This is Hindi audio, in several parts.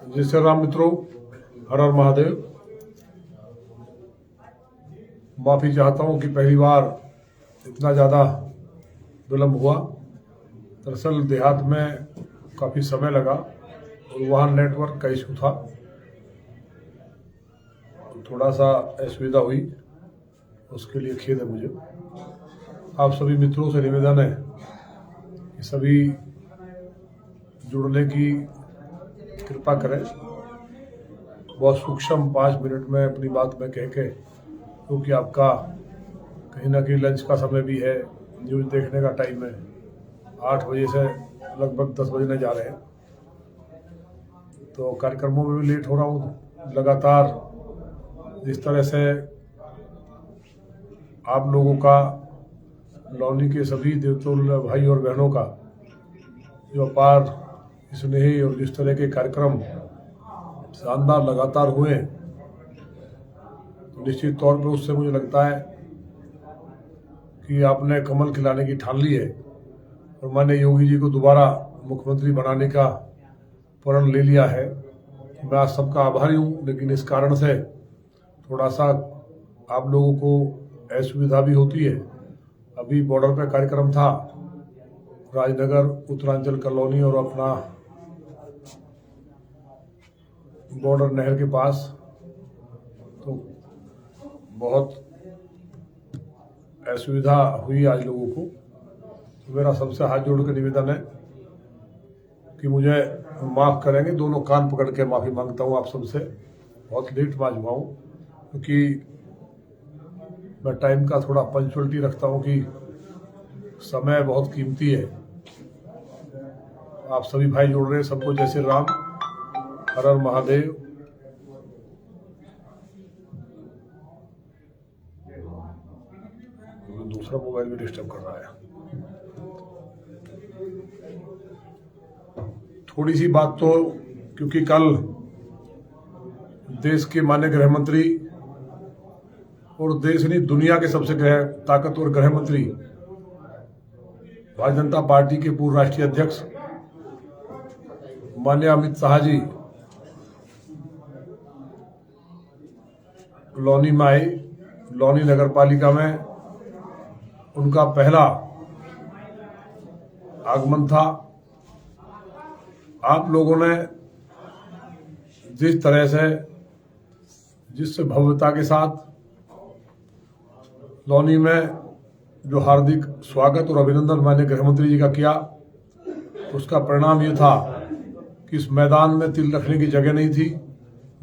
जय श्री राम मित्रों, हर हर महादेव। माफ़ी चाहता हूँ कि पहली बार इतना ज़्यादा विलम्ब हुआ। दरअसल देहात में काफ़ी समय लगा और वहाँ नेटवर्क का इशू था, थोड़ा सा असुविधा हुई, उसके लिए खेद है मुझे। आप सभी मित्रों से निवेदन है कि सभी जुड़ने की कृपा करें। बहुत सूक्ष्म 5 मिनट में अपनी बात में कह के, क्योंकि आपका कहीं ना कहीं लंच का समय भी है, न्यूज़ देखने का टाइम है। 8 बजे से लगभग 10 बजने जा रहे हैं, तो कार्यक्रमों में भी लेट हो रहा हूँ। लगातार जिस तरह से आप लोगों का, लौनी के सभी देवतुल्य भाई और बहनों का जो अपार स्नेही और जिस तरह के कार्यक्रम शानदार लगातार हुए, तो निश्चित तौर पर उससे मुझे लगता है कि आपने कमल खिलाने की ठान ली है और माननीय योगी जी को दोबारा मुख्यमंत्री बनाने का प्रण ले लिया है। मैं आज सबका आभारी हूँ, लेकिन इस कारण से थोड़ा सा आप लोगों को असुविधा भी होती है। अभी बॉर्डर पे कार्यक्रम था, राजनगर, उत्तरांचल कॉलोनी और अपना बॉर्डर नहर के पास, तो बहुत असुविधा हुई आज लोगों को। तो मेरा सबसे हाथ जोड़ कर निवेदन है कि मुझे माफ़ करेंगे। दोनों कान पकड़ के माफ़ी मांगता हूँ आप सबसे। बहुत लेट में आज हुआ हूँ, क्योंकि मैं टाइम का थोड़ा पंक्चुअलिटी रखता हूँ कि समय बहुत कीमती है। आप सभी भाई जोड़ रहे हैं, सबको जय श्री राम, हर हर महादेव। दूसरा मोबाइल भी डिस्टर्ब कर रहा है। थोड़ी सी बात तो, क्योंकि कल देश के माननीय गृह मंत्री और देश नहीं दुनिया के सबसे ताकतवर गृह मंत्री, भारतीय जनता पार्टी के पूर्व राष्ट्रीय अध्यक्ष माननीय अमित शाह जी लौनी में आए। लौनी नगर पालिका में उनका पहला आगमन था। आप लोगों ने जिस तरह से, जिस भव्यता के साथ लौनी में जो हार्दिक स्वागत और अभिनंदन माननीय गृहमंत्री जी का किया, उसका परिणाम ये था कि इस मैदान में तिल रखने की जगह नहीं थी।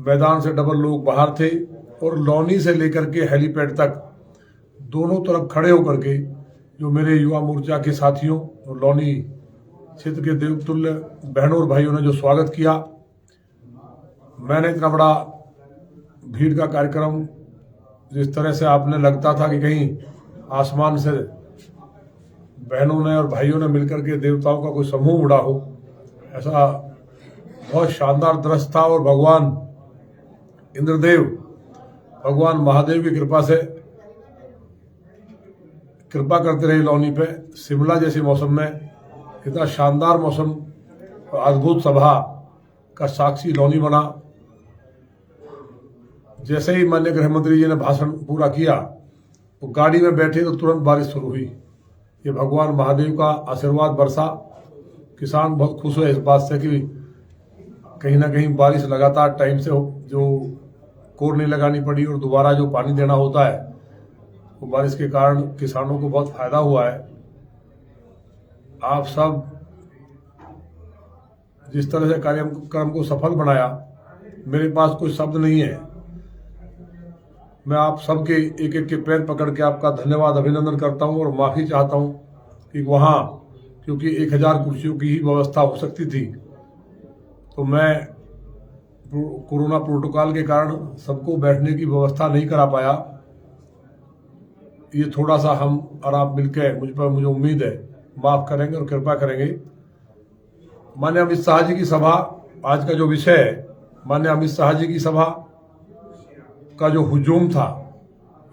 मैदान से डबल लोग बाहर थे और लौनी से लेकर के हेलीपैड तक दोनों तरफ खड़े होकर के जो मेरे युवा मोर्चा के साथियों और लौनी क्षेत्र के देवतुल्य बहनों और भाइयों ने जो स्वागत किया। मैंने इतना बड़ा भीड़ का कार्यक्रम, जिस तरह से आपने लगता था कि कहीं आसमान से बहनों ने और भाइयों ने मिलकर के देवताओं का कोई समूह उड़ा हो, ऐसा बहुत शानदार दृश्य था। और भगवान इंद्रदेव, भगवान महादेव की कृपा से कृपा करते रहे लौनी पे। शिमला जैसे मौसम में इतना शानदार मौसम और अद्भुत सभा का साक्षी लौनी बना। जैसे ही माननीय गृहमंत्री जी ने भाषण पूरा किया, वो गाड़ी में बैठे तो तुरंत बारिश शुरू हुई। ये भगवान महादेव का आशीर्वाद बरसा। किसान बहुत खुश हुए इस बात से कि कहीं ना कहीं बारिश लगातार टाइम से जो कोर नहीं लगानी पड़ी और दोबारा जो पानी देना होता है, वो बारिश के कारण किसानों को बहुत फायदा हुआ है। आप सब जिस तरह से कार्यक्रम को सफल बनाया, मेरे पास कोई शब्द नहीं है। मैं आप सबके एक एक के पैर पकड़ के आपका धन्यवाद, अभिनंदन करता हूं और माफी चाहता हूं कि वहां, क्योंकि 1000 कुर्सियों की ही व्यवस्था हो सकती थी, तो मैं कोरोना प्रोटोकॉल के कारण सबको बैठने की व्यवस्था नहीं करा पाया। ये थोड़ा सा हम और आप मिलकर, मुझे उम्मीद है माफ करेंगे और कृपा करेंगे। माननीय अमित शाह जी की सभा, आज का जो विषय है, माननीय अमित शाह जी की सभा का जो हुजूम था,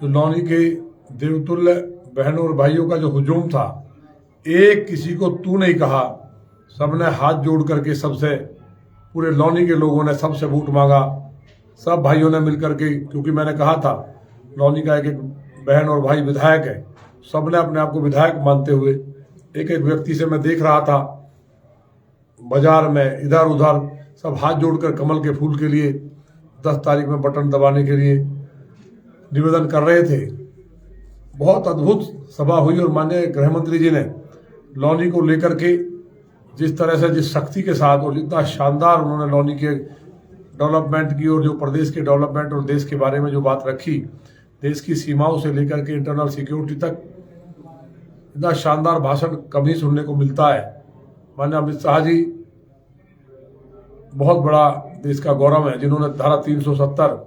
जो लौनी के देवतुल्य बहनों और भाइयों का जो हुजूम था, एक किसी को तू नहीं कहा, सबने हाथ जोड़ करके सबसे पूरे लौनी के लोगों ने सबसे वोट मांगा, सब भाइयों ने मिलकर के, क्योंकि मैंने कहा था लौनी का एक एक बहन और भाई विधायक है, सबने अपने आप को विधायक मानते हुए एक एक व्यक्ति से मैं देख रहा था बाजार में इधर उधर सब हाथ जोड़कर कमल के फूल के लिए 10 तारीख में बटन दबाने के लिए निवेदन कर रहे थे। बहुत अद्भुत सभा हुई और माननीय गृह मंत्री जी ने लौनी को लेकर के जिस तरह से, जिस शक्ति के साथ और जितना शानदार उन्होंने लौनी के डेवलपमेंट की और जो प्रदेश के डेवलपमेंट और देश के बारे में जो बात रखी, देश की सीमाओं से लेकर के इंटरनल सिक्योरिटी तक, इतना शानदार भाषण कभी सुनने को मिलता है। माननीय अमित शाह जी बहुत बड़ा देश का गौरव है, जिन्होंने धारा 370,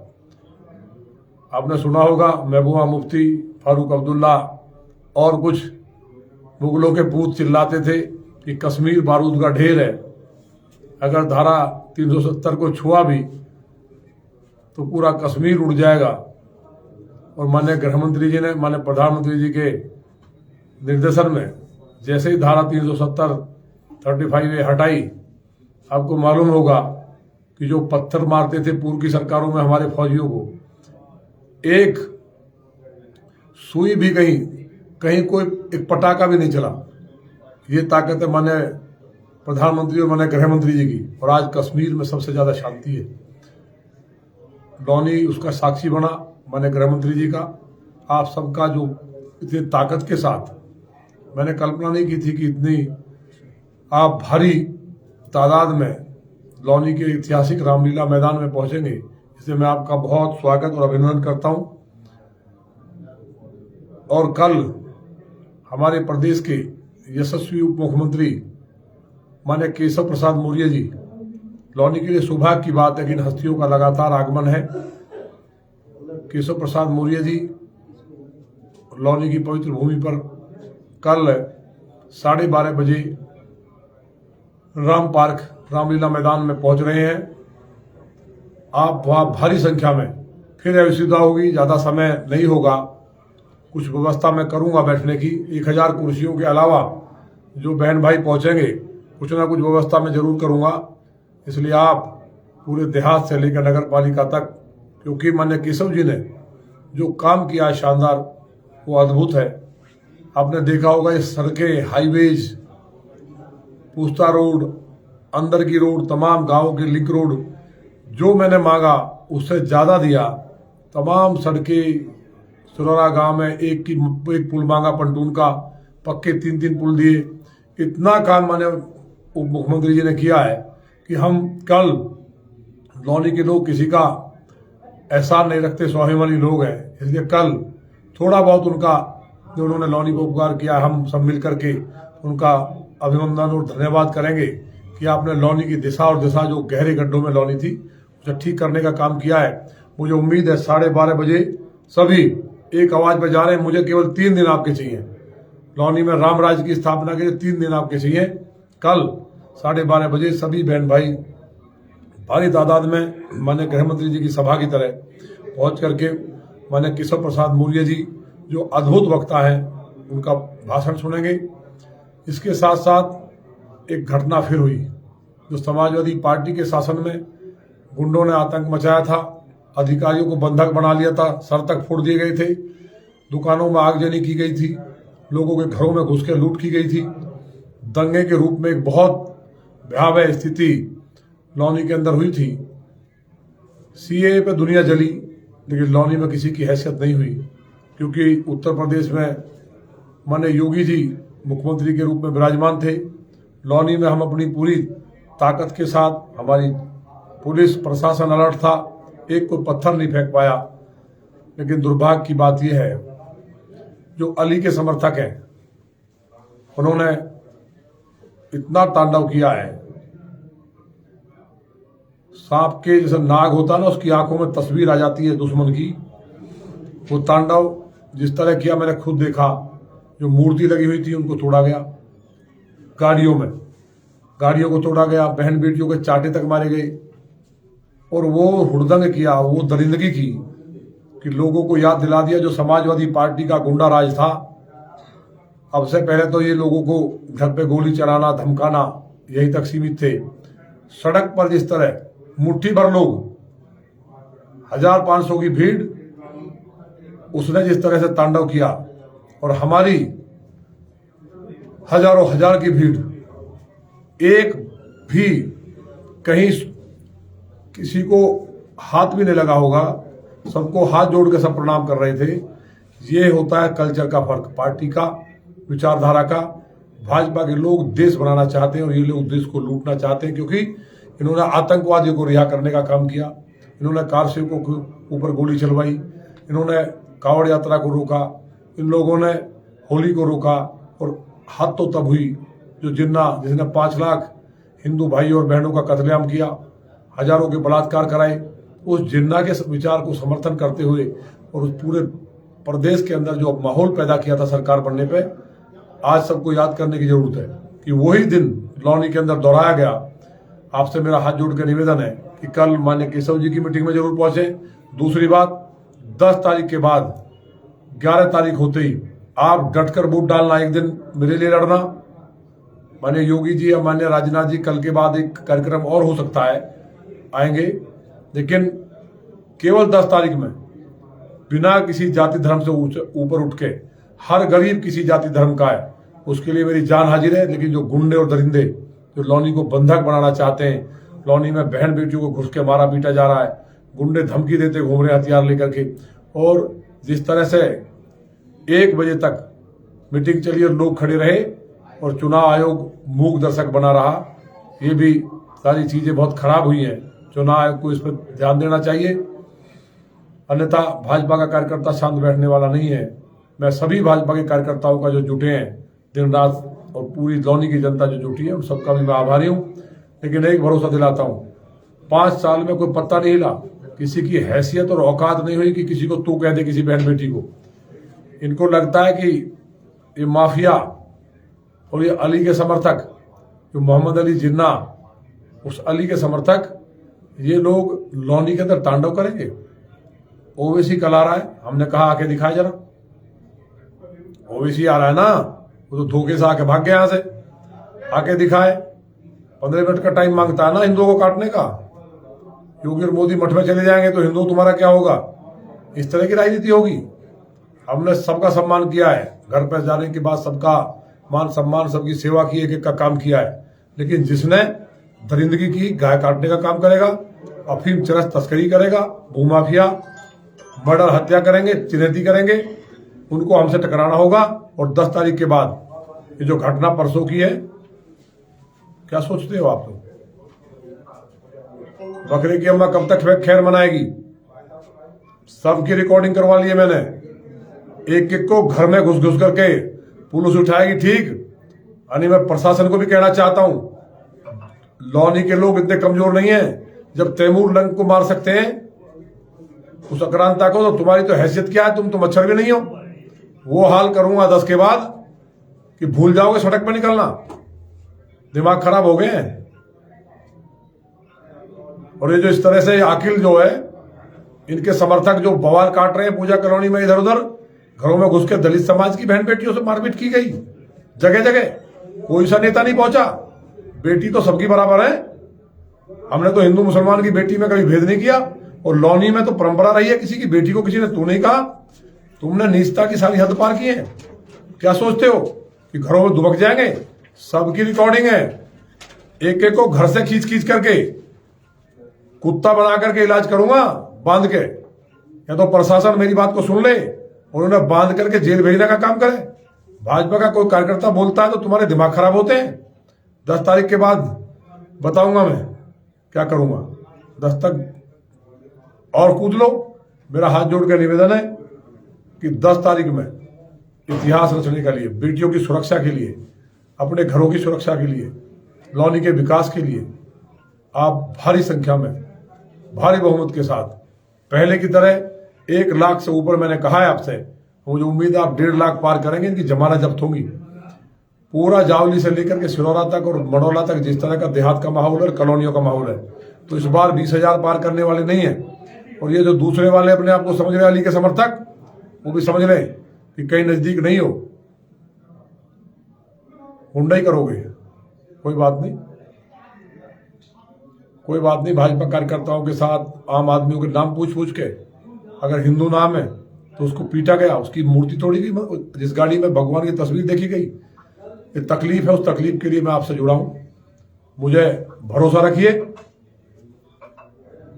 आपने सुना होगा महबूबा मुफ्ती, फारूक अब्दुल्ला और कुछ मुगलों के पूत चिल्लाते थे कि कश्मीर बारूद का ढेर है, अगर धारा 370 को छुआ भी तो पूरा कश्मीर उड़ जाएगा। और माननीय गृह मंत्री जी ने, माननीय प्रधानमंत्री जी के निर्देशन में जैसे ही धारा 370 35A हटाई, आपको मालूम होगा कि जो पत्थर मारते थे पूर्व की सरकारों में हमारे फौजियों को, एक सुई भी कहीं कोई एक पटाखा भी नहीं चला। ये ताकत है माननीय प्रधानमंत्री और माननीय गृह मंत्री जी की। और आज कश्मीर में सबसे ज्यादा शांति है, लौनी उसका साक्षी बना माननीय गृह मंत्री जी का। आप सबका जो इतनी ताकत के साथ, मैंने कल्पना नहीं की थी कि इतनी आप भारी तादाद में लौनी के ऐतिहासिक रामलीला मैदान में पहुंचेंगे, इसलिए मैं आपका बहुत स्वागत और अभिनंदन करता हूं। और कल हमारे प्रदेश के यशस्वी उप मुख्यमंत्री माननीय केशव प्रसाद मौर्य जी, लौनी के लिए सौभाग्य की बात है कि इन हस्तियों का लगातार आगमन है। केशव प्रसाद मौर्य जी लौनी की पवित्र भूमि पर कल 12:30 बजे राम पार्क रामलीला मैदान में पहुंच रहे हैं। आप वहां भारी संख्या में, फिर असुविधा होगी, ज्यादा समय नहीं होगा, कुछ व्यवस्था मैं करूंगा बैठने की। 1000 कुर्सियों के अलावा जो बहन भाई पहुंचेंगे, कुछ ना कुछ व्यवस्था मैं जरूर करूंगा। इसलिए आप पूरे देहात से लेकर नगर पालिका तक, क्योंकि माननीय केशव जी ने जो काम किया है शानदार, वो अद्भुत है। आपने देखा होगा ये सड़कें, हाईवेज, पूस्ता रोड, अंदर की रोड, तमाम गांवों के लिंक रोड, जो मैंने मांगा उससे ज्यादा दिया। तमाम सड़कें, सुररा गांव में एक पुल मांगा पंटून का, पक्के 3-3 पुल दिए। इतना काम माने उप मुख्यमंत्री जी ने किया है कि हम कल लौनी के लोग किसी का एहसान नहीं रखते, स्वाभिमानी लोग हैं। इसलिए कल थोड़ा बहुत उनका जो उन्होंने लौनी को उपकार किया, हम सब मिल करके उनका अभिनंदन और धन्यवाद करेंगे कि आपने लौनी की दिशा और दिशा जो गहरे गड्ढों में लौनी थी उसे ठीक करने का काम किया है। मुझे उम्मीद है 12:30 बजे सभी एक आवाज पे जा रहे हैं। मुझे केवल 3 दिन आपके चाहिए, लौनी में राम राज्य की स्थापना के लिए 3 दिन आपके चाहिए। कल 12:30 बजे सभी बहन भाई भारी तादाद में माननीय गृह मंत्री जी की सभा की तरह पहुंच करके माननीय केशव प्रसाद मौर्य जी जो अद्भुत वक्ता है उनका भाषण सुनेंगे। इसके साथ साथ एक घटना फिर हुई, जो समाजवादी पार्टी के शासन में गुंडों ने आतंक मचाया था, अधिकारियों को बंधक बना लिया था, सर तक फोड़ दिए गए थे, दुकानों में आगजनी की गई थी, लोगों के घरों में घुस के लूट की गई थी। दंगे के रूप में एक बहुत भयावह स्थिति लौनी के अंदर हुई थी। सीएए पे दुनिया जली, लेकिन लौनी में किसी की हैसियत नहीं हुई, क्योंकि उत्तर प्रदेश में माननीय योगी जी मुख्यमंत्री के रूप में विराजमान थे। लौनी में हम अपनी पूरी ताकत के साथ, हमारी पुलिस प्रशासन अलर्ट था, एक को पत्थर नहीं फेंक पाया। लेकिन दुर्भाग्य की बात यह है, जो अली के समर्थक हैं उन्होंने इतना तांडव किया है, सांप के जैसे नाग होता ना, उसकी आंखों में तस्वीर आ जाती है दुश्मन की। वो तांडव जिस तरह किया मैंने खुद देखा। जो मूर्ति लगी हुई थी उनको तोड़ा गया, गाड़ियों को तोड़ा गया, बहन बेटियों के चाटे तक मारे गए। और वो हुड़दंग किया, वो दरिंदगी की कि लोगों को याद दिला दिया जो समाजवादी पार्टी का गुंडा राज था। अब से पहले तो ये लोगों को घर पे गोली चलाना, धमकाना, यही तक सीमित थे। सड़क पर जिस तरह मुट्ठी भर लोग, 1500 की भीड़, उसने जिस तरह से तांडव किया, और हमारी हजारों हजार की भीड़, एक भी कहीं किसी को हाथ भी नहीं लगा होगा, सबको हाथ जोड़ के सब प्रणाम कर रहे थे। ये होता है कल्चर का फर्क, पार्टी का, विचारधारा का। भाजपा के लोग देश बनाना चाहते हैं और ये लोग देश को लूटना चाहते हैं, क्योंकि इन्होंने आतंकवादियों को रिहा करने का काम किया, इन्होंने कार सेवकों के ऊपर गोली चलवाई, इन्होंने कांवड़ यात्रा को रोका, इन लोगों ने होली को रोका, और हद तो तब हुई जो जिसने 5 लाख हिंदू भाई और बहनों का कत्लेआम किया, हजारों के बलात्कार कराए, उस जिन्ना के विचार को समर्थन करते हुए और उस पूरे प्रदेश के अंदर जो माहौल पैदा किया था सरकार बनने पे, आज सबको याद करने की जरूरत है कि वही दिन लौनी के अंदर दोहराया गया। आपसे मेरा हाथ जोड़ के निवेदन है कि कल माननीय केशव जी की मीटिंग में जरूर पहुंचे। दूसरी बात, 10 तारीख के बाद 11 तारीख होते ही आप डटकर वोट डालना, एक दिन मेरे लिए लड़ना। माननीय योगी जी या माननीय राजनाथ जी, कल के बाद एक कार्यक्रम और हो सकता है, आएंगे, लेकिन केवल 10 तारीख में बिना किसी जाति धर्म से ऊपर उठ के, हर गरीब किसी जाति धर्म का है, उसके लिए मेरी जान हाजिर है। लेकिन जो गुंडे और दरिंदे जो लौनी को बंधक बनाना चाहते हैं, लौनी में बहन बेटियों को घुस के मारा पीटा जा रहा है, गुंडे धमकी देते घूम रहे हथियार लेकर के, और जिस तरह से 1 बजे तक मीटिंग चली और लोग खड़े रहे और चुनाव आयोग मूक दर्शक बना रहा, ये भी सारी चीजें बहुत खराब हुई हैं। चुनाव आयोग को इस पर ध्यान देना चाहिए, अन्यथा भाजपा का कार्यकर्ता शांत बैठने वाला नहीं है। मैं सभी भाजपा के कार्यकर्ताओं का जो जुटे हैं दिन रात, और पूरी लौनी की जनता जो जुटी है, उन सबका भी मैं आभारी हूं। लेकिन एक भरोसा दिलाता हूं, 5 साल में कोई पत्ता नहीं हिला, किसी की हैसियत और औकात नहीं हुई कि किसी को तू कह दे किसी बहन बेटी को। इनको लगता है कि ये माफिया और ये अली के समर्थक, जो मोहम्मद अली जिन्ना, उस अली के समर्थक, ये लोग लौनी के अंदर तांडव करेंगे। ओवैसी कल आ रहा है, हमने कहा आके दिखाए जरा। ओवैसी आ रहा है ना, वो तो धोखे से आके भाग गया यहां से, आके दिखाए। 15 मिनट का टाइम मांगता है ना हिंदुओं को काटने का। योगी और मोदी मठ में चले जाएंगे तो हिंदू तुम्हारा क्या होगा, इस तरह की राजनीति होगी। हमने सबका सम्मान किया है, घर पर जाने के बाद सबका मान सम्मान, सबकी सेवा की, एक का काम किया है। लेकिन जिसने दरिंदगी की, गाय काटने का काम करेगा, अफीम चरस तस्करी करेगा, भूमाफिया, मर्डर हत्या करेंगे, चिन्हती करेंगे, उनको हमसे टकराना होगा। और 10 तारीख के बाद ये जो घटना परसों की है, क्या सोचते हो आप लोग? बकरे की अम्मा कब तक खैर मनाएगी? सबकी रिकॉर्डिंग करवा ली है मैंने, एक एक को घर में घुस घुस करके पुलिस उठाएगी, ठीक। यानी मैं प्रशासन को भी कहना चाहता हूं, लौनी के लोग इतने कमजोर नहीं है, जब तैमूर लंग को मार सकते हैं उस अक्रांता को, तो तुम्हारी तो हैसियत क्या है, तुम तो मच्छर भी नहीं हो। वो हाल करूंगा 10 के बाद कि भूल जाओगे सड़क पर निकलना, दिमाग खराब हो गए हैं। और ये जो इस तरह से आकिल जो है, इनके समर्थक जो बवाल काट रहे हैं पूजा कॉलोनी में, इधर उधर घरों में घुस के दलित समाज की बहन बेटियों से मारपीट की गई जगह जगह, कोई सा नेता नहीं पहुंचा। बेटी तो सबकी बराबर है, हमने तो हिंदू मुसलमान की बेटी में कभी भेद नहीं किया। और लौनी में तो परंपरा रही है, किसी की बेटी को किसी ने तू नहीं कहा। तुमने नीचता की सारी हद पार की है। क्या सोचते हो कि घरों में दुबक जाएंगे? सबकी रिकॉर्डिंग है, एक एक को घर से खींच खींच करके कुत्ता बना करके इलाज करूंगा बांध के। या तो प्रशासन मेरी बात को सुन ले और उन्हें बांध करके जेल भेजने का काम करे। भाजपा का कोई कार्यकर्ता बोलता है तो तुम्हारे दिमाग खराब होते हैं। 10 तारीख के बाद बताऊंगा मैं क्या करूंगा। 10 तक और कूद लो। मेरा हाथ जोड़ के निवेदन है कि 10 तारीख में इतिहास रचने के लिए, बेटियों की सुरक्षा के लिए, अपने घरों की सुरक्षा के लिए, लौनी के विकास के लिए आप भारी संख्या में, भारी बहुमत के साथ, पहले की तरह 1 लाख से ऊपर, मैंने कहा है आपसे, मुझे उम्मीद है आप 1.5 लाख पार करेंगे। इनकी जमानत जब्त होगी। पूरा जावली से लेकर के सिरौरा तक और मडौला तक जिस तरह का देहात का माहौल है, कॉलोनियों का माहौल है, तो इस बार 20,000 पार करने वाले नहीं है। और ये जो दूसरे वाले अपने आप को समझ रहे अली के समर्थक, वो भी समझ रहे कि कहीं नजदीक नहीं हो, हुंडा ही करोगे, कोई बात नहीं। कोई बात नहीं, भाजपा कार्यकर्ताओं के साथ आम आदमियों के नाम पूछ पूछ के, अगर हिंदू नाम है तो उसको पीटा गया, उसकी मूर्ति तोड़ी गई, जिस गाड़ी में भगवान की तस्वीर देखी गई। ये तकलीफ है, उस तकलीफ के लिए मैं आपसे जुड़ा हूं। मुझे भरोसा रखिए,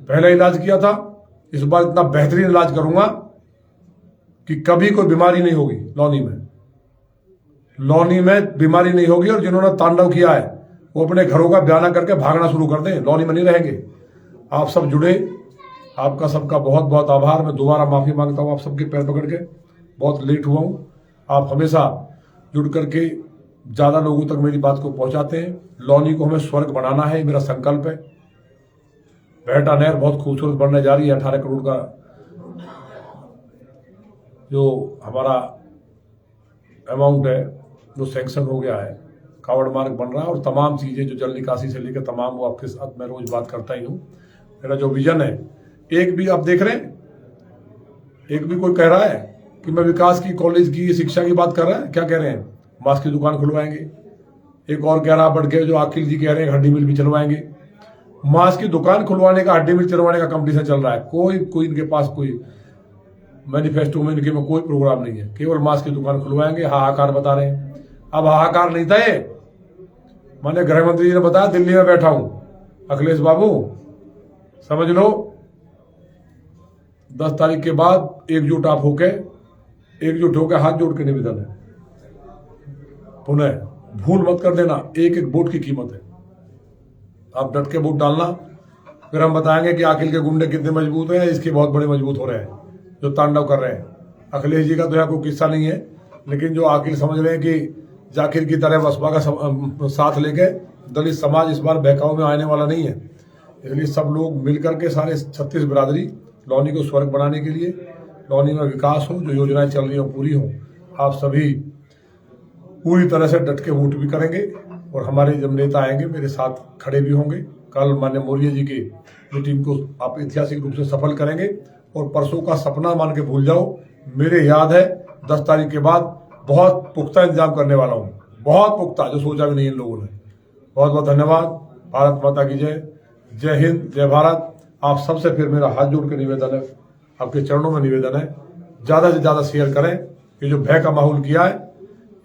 पहले इलाज किया था, इस बार इतना बेहतरीन इलाज करूंगा कि कभी कोई बीमारी नहीं होगी लौनी में बीमारी नहीं होगी। और जिन्होंने तांडव किया है वो अपने घरों का बयाना करके भागना शुरू कर दें, लौनी में नहीं रहेंगे। आप सब जुड़े, आपका सबका बहुत बहुत आभार। मैं दोबारा माफी मांगता हूं आप सबके पैर पकड़ के, बहुत लेट हुआ हूं। आप हमेशा जुड़ करके ज्यादा लोगों तक मेरी बात को पहुंचाते हैं। लौनी को हमें स्वर्ग बनाना है, मेरा संकल्प है। बेहटा नहर बहुत खूबसूरत बनने जा रही है। 18 करोड़ का जो हमारा अमाउंट है वो सैंक्शन हो गया है। कावड़ मार्ग बन रहा है और तमाम चीजें जो जल निकासी से लेकर तमाम, वो आपके साथ मैं रोज बात करता ही हूँ। मेरा जो विजन है, एक भी आप देख रहे हैं, एक भी कोई कह रहा है कि मैं विकास की, कॉलेज की, शिक्षा की बात कर रहा है? क्या कह रहे हैं? मास्क की दुकान खुलवाएंगे। एक और कह रहा बढ़ के, जो अखिल जी कह रहे हैं हड्डी मिल भी चलवाएंगे। मास्क की दुकान खुलवाने का, हड्डी मिल चलवाने का कंपटीशन चल रहा है। कोई इनके पास कोई मैनिफेस्टो में, इनके में कोई प्रोग्राम नहीं है। केवल मास्क की दुकान खुलवाएंगे, हाहाकार बता रहे हैं। अब हाहाकार नहीं था ये, मैंने गृह मंत्री जी ने बताया दिल्ली में बैठा हूं, अखिलेश बाबू समझ लो 10 तारीख के बाद एकजुट होकर हाथ जोड़ के निवेदन है, पुनः भूल मत कर देना, एक एक वोट की कीमत है। आप डट के वोट डालना, फिर हम बताएंगे कि अखिल के गुंडे कितने मजबूत हैं, इसके बहुत बड़े मजबूत हो रहे हैं जो तांडव कर रहे हैं। अखिलेश जी का तो यहाँ कोई किस्सा नहीं है, लेकिन जो अखिल समझ रहे हैं कि जाकिर की तरह बसपा का साथ लेके दलित समाज इस बार बहकाव में आने वाला नहीं है। इसलिए सब लोग मिलकर के, सारे 36 बिरादरी, लौनी को स्वर्ग बनाने के लिए, लौनी में विकास हो, जो योजनाएं चल रही हो पूरी हो। आप सभी पूरी तरह से डट के वोट भी करेंगे और हमारे जब नेता आएंगे मेरे साथ खड़े भी होंगे। कल माननीय मौर्य जी की मीटिंग को आप ऐतिहासिक रूप से सफल करेंगे और परसों का सपना मान के भूल जाओ। मेरे याद है 10 तारीख के बाद बहुत पुख्ता इंतजाम करने वाला हूं, बहुत पुख्ता, जो सोचा भी नहीं इन लोगों ने। बहुत बहुत धन्यवाद। भारत माता की जय। जय हिंद, जय भारत। आप सबसे फिर मेरा हाथ जोड़ के निवेदन है, आपके चरणों में निवेदन है, ज्यादा से ज्यादा शेयर करें। ये जो भय का माहौल किया है,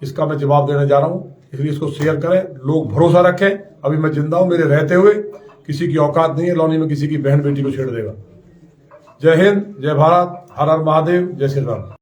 इसका मैं जवाब देने जा रहा हूं, इसलिए इसको शेयर करें। लोग भरोसा रखें, अभी मैं जिंदा हूं, मेरे रहते हुए किसी की औकात नहीं है लौनी में किसी की बहन बेटी को छेड़ देगा। जय हिंद, जय भारत, हर हर महादेव, जय श्री राम।